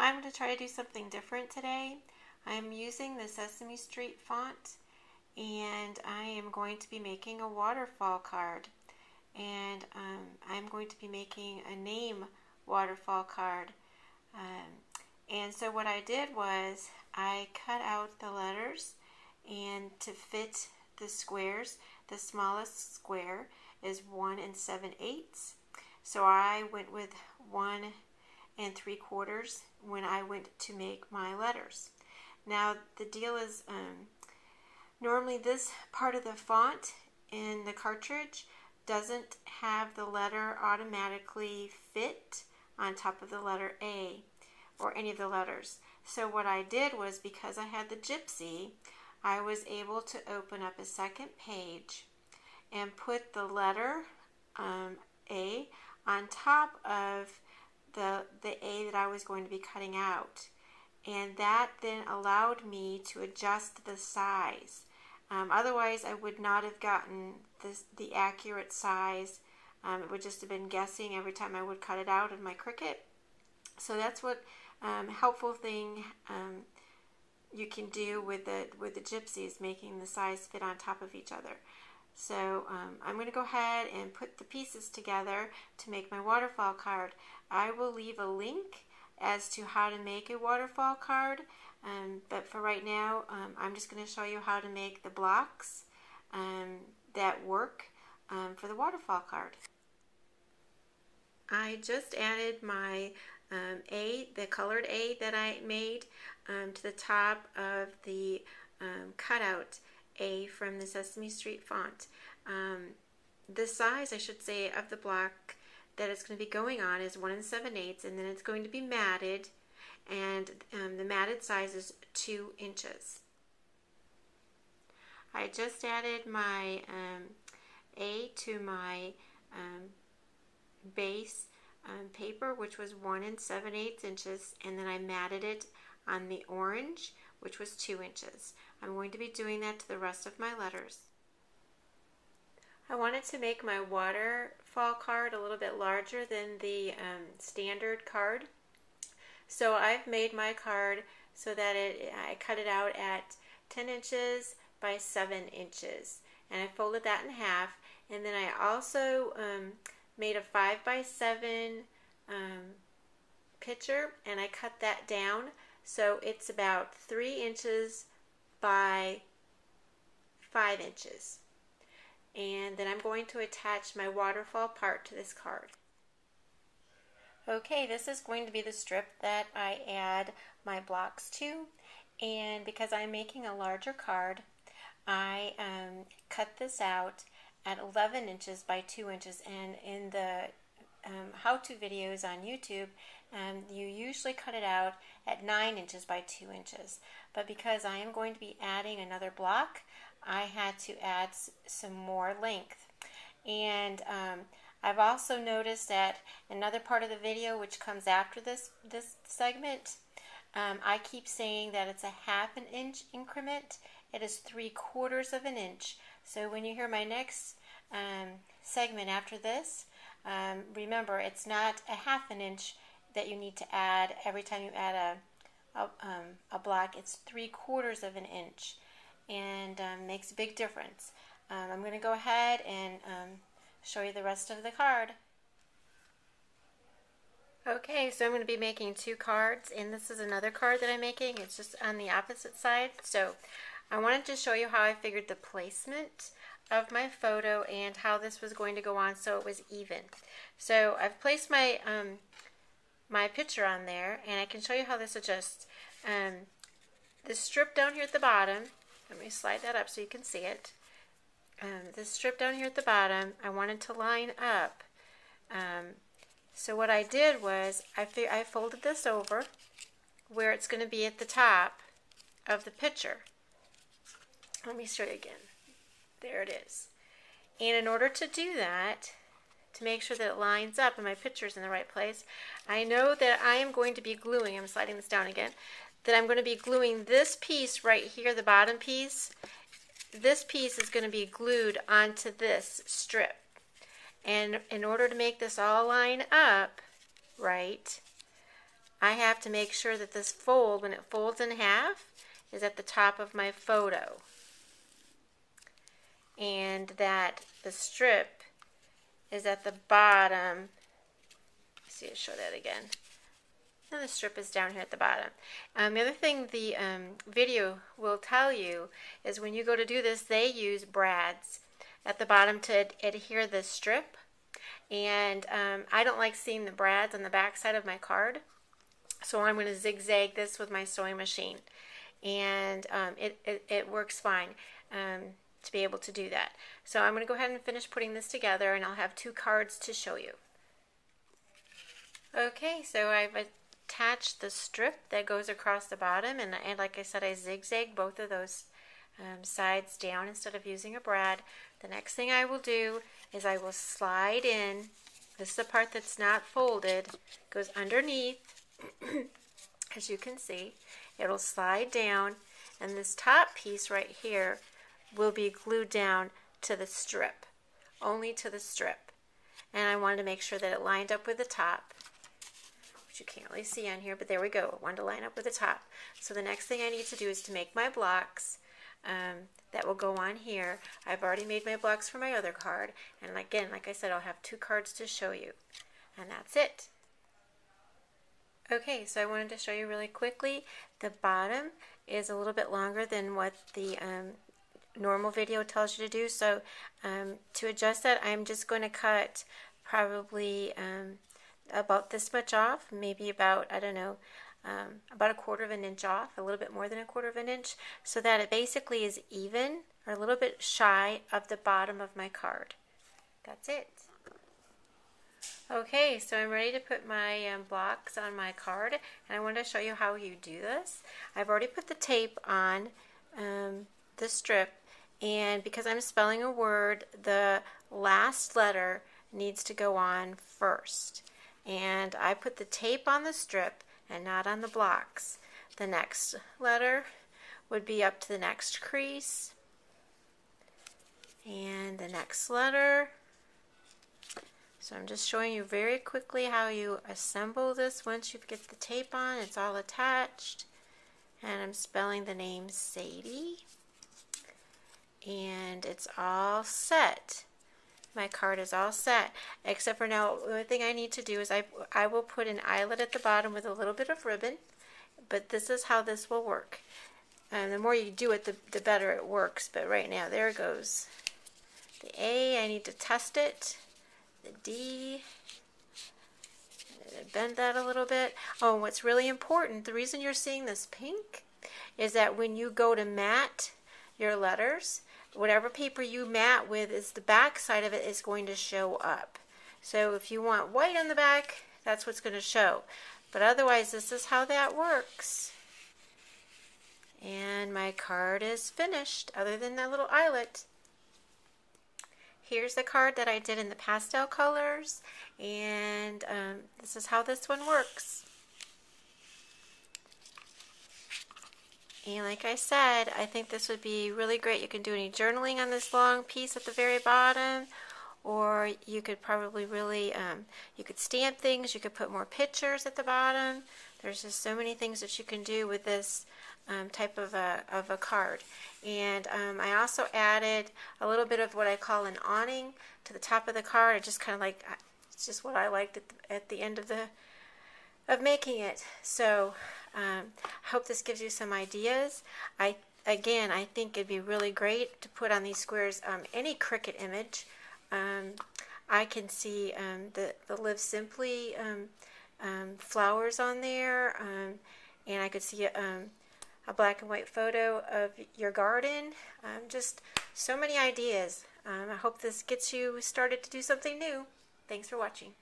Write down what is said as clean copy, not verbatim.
I'm going to try to do something different today. I'm using the Sesame Street font, and I am going to be making a waterfall card. And I'm going to be making a name waterfall card. And so what I did was I cut out the letters, and to fit the squares, the smallest square is 1 7/8. So I went with 1 3/4 when I went to make my letters. Now the deal is normally this part of the font in the cartridge doesn't have the letter automatically fit on top of the letter A or any of the letters. So what I did was, because I had the gypsy, I was able to open up a second page and put the letter A on top of the A that I was going to be cutting out. And that then allowed me to adjust the size. Otherwise, I would not have gotten the accurate size. It would just have been guessing every time I would cut it out in my Cricut. So that's what helpful thing you can do with the gypsy, is making the size fit on top of each other. So I'm going to go ahead and put the pieces together to make my waterfall card. I will leave a link as to how to make a waterfall card, but for right now I'm just going to show you how to make the blocks that work for the waterfall card. I just added my the colored A that I made to the top of the cutout A from the Sesame Street font. The size, I should say, of the block that it's going to be going on is 1 7/8, and then it's going to be matted, and the matted size is 2 inches. I just added my A to my base paper, which was 1 7/8 inches, and then I matted it on the orange, which was 2 inches. I'm going to be doing that to the rest of my letters. I wanted to make my waterfall card a little bit larger than the standard card. So I've made my card so that I cut it out at 10 inches by 7 inches. And I folded that in half. And then I also made a 5 by 7 picture, and I cut that down. So it's about 3 inches by 5 inches. And then I'm going to attach my waterfall part to this card. Okay, this is going to be the strip that I add my blocks to, and because I'm making a larger card, I cut this out at 11 inches by 2 inches, and in the how-to videos on YouTube, you usually cut it out at 9 inches by 2 inches. But because I am going to be adding another block, I had to add some more length. And I've also noticed that another part of the video, which comes after this segment, I keep saying that it's a 1/2 inch increment. It is 3/4 of an inch. So when you hear my next segment after this, remember, it's not a 1/2 inch that you need to add every time you add a block. It's 3/4 of an inch, and makes a big difference. I'm going to go ahead and show you the rest of the card. Okay, so I'm going to be making 2 cards, and this is another card that I'm making. It's just on the opposite side. So I wanted to show you how I figured the placement of my photo and how this was going to go on so it was even. So I've placed my my picture on there, and I can show you how this adjusts. This strip down here at the bottom, let me slide that up so you can see it. This strip down here at the bottom, I wanted to line up. So what I did was I folded this over where it's going to be at the top of the picture. Let me show you again. There it is. And in order to do that, to make sure that it lines up and my picture's in the right place, I know that I am going to be gluing, I'm sliding this down again, that I'm going to be gluing this piece right here, the bottom piece. This piece is going to be glued onto this strip. And in order to make this all line up right, I have to make sure that this fold, when it folds in half, is at the top of my photo. And that the strip is at the bottom. Let's see, I'll show that again. And the strip is down here at the bottom. The other thing the video will tell you is when you go to do this, they use brads at the bottom to adhere the strip. And I don't like seeing the brads on the back side of my card. So I'm going to zigzag this with my sewing machine. And it works fine to be able to do that. So I'm going to go ahead and finish putting this together, and I'll have 2 cards to show you. Okay, so I've attached the strip that goes across the bottom, and like I said, I zigzag both of those sides down instead of using a brad. The next thing I will do is I will slide in. This is the part that's not folded, goes underneath. As you can see, it'll slide down, and this top piece right here will be glued down to the strip, only to the strip. And I wanted to make sure that it lined up with the top, which you can't really see on here, but there we go. I wanted to line up with the top. So the next thing I need to do is to make my blocks that will go on here. I've already made my blocks for my other card, and again, like I said, I'll have 2 cards to show you, and that's it. Okay, so I wanted to show you really quickly. The bottom is a little bit longer than what the normal video tells you to do. So to adjust that, I'm just going to cut probably about this much off, maybe about, I don't know, about 1/4 of an inch off, a little bit more than 1/4 of an inch, so that it basically is even or a little bit shy of the bottom of my card. That's it. Okay, so I'm ready to put my blocks on my card, and I want to show you how you do this. I've already put the tape on the strip, and because I'm spelling a word, the last letter needs to go on first. And I put the tape on the strip and not on the blocks. The next letter would be up to the next crease, and the next letter. So I'm just showing you very quickly how you assemble this once you get the tape on. It's all attached. And I'm spelling the name Sadie. And it's all set. My card is all set. Except for now, the only thing I need to do is I will put an eyelet at the bottom with a little bit of ribbon. But this is how this will work. And the more you do it, the better it works. But right now, there it goes. The A, I need to test it. The D, bend that a little bit. Oh, and what's really important, the reason you're seeing this pink is that when you go to mat your letters, whatever paper you mat with, is the back side of it is going to show up. So if you want white on the back, that's what's going to show. But otherwise, this is how that works. And my card is finished, other than that little eyelet. Here's the card that I did in the pastel colors, and this is how this one works. And like I said, I think this would be really great. You can do any journaling on this long piece at the very bottom, or you could probably really, you could stamp things, you could put more pictures at the bottom. There's just so many things that you can do with this type of a card. And I also added a little bit of what I call an awning to the top of the card. I just kind of like, it's just what I liked at the end of making it. So I hope this gives you some ideas. Again, I think it'd be really great to put on these squares any Cricut image. I can see the Live Simply flowers on there, and I could see a black and white photo of your garden. Just so many ideas. I hope this gets you started to do something new. Thanks for watching.